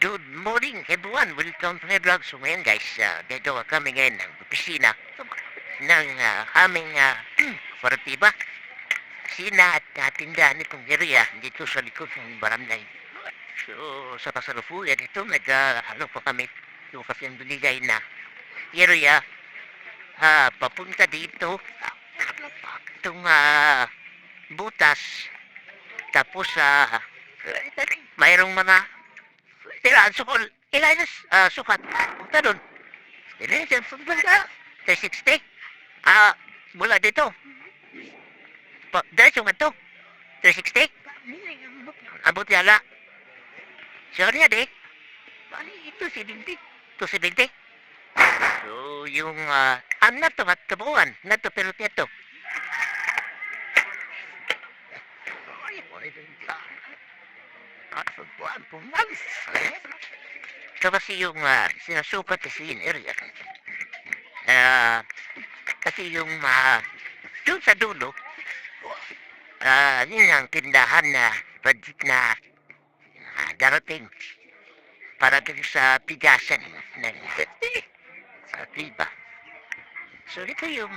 Good morning everyone. Welcome to my vlog. So ngayon guys, gagawa kami ngayon ng opisina ng aming kooperatiba. Opisina at tindahan nitong area dito sa likod ng barangay. So sa kasalukuyan ito, ano pa kami ito kasi ang binigay na area papunta dito. Itong butas. Tapos mayroong mga tiraan sukol. Ilan sukat. Punta doon. Ilan siya punta. 360. Mula dito. Diretso nga to. 360. Abot yala. Sorry ade. Ito si Binti. Ito si Binti. So yung nato matabuan. Nato pero ito. Ito kasi yung sinasukat kasi yung area. Kasi yung doon sa dulo, yun ang tindahan na budget na darating para din sa pigasan ng sa tiba. So ito yung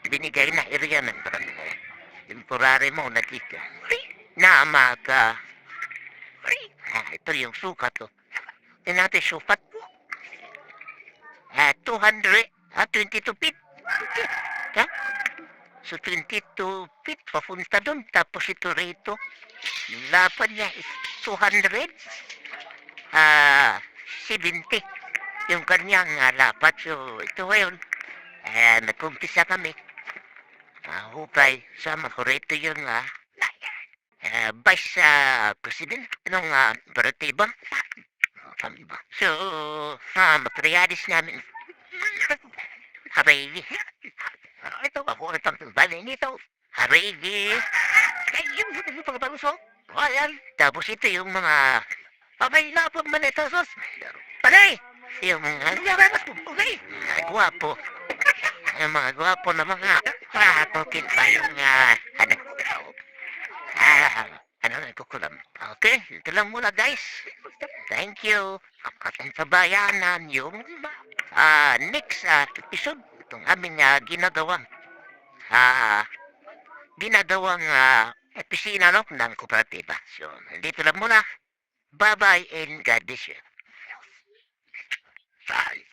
binigay na area ng barangay. Temporary mo na dito. Na ito yung sukat ko. Ito natin sukat. 22 feet. Ha? So 22 feet papunta doon. Tapos ito rito. Yung lapad niya is 200. 70. Yung kanyang lapad. So ito ngayon. Nag-umpisa kami. Hupay. Sama ko rito yung Vice President ng operatiba. So, materialis namin. Habayi. Ito ako ang balay nito. Habayi. Yung pagbaluso. Ayan. Tapos ito yung mga abay na pag manetosos. Palay. Yung mga okay. Gwapo. Yung mga gwapo na mga tokin pa yung ano na kukulam. Okay, ito lang muna guys. Thank you. Ang pabayanan yung next episode itong aming ginagawang opisina no, ng kooperatiba. So, dito lang muna. Bye-bye and God bless you. Bye.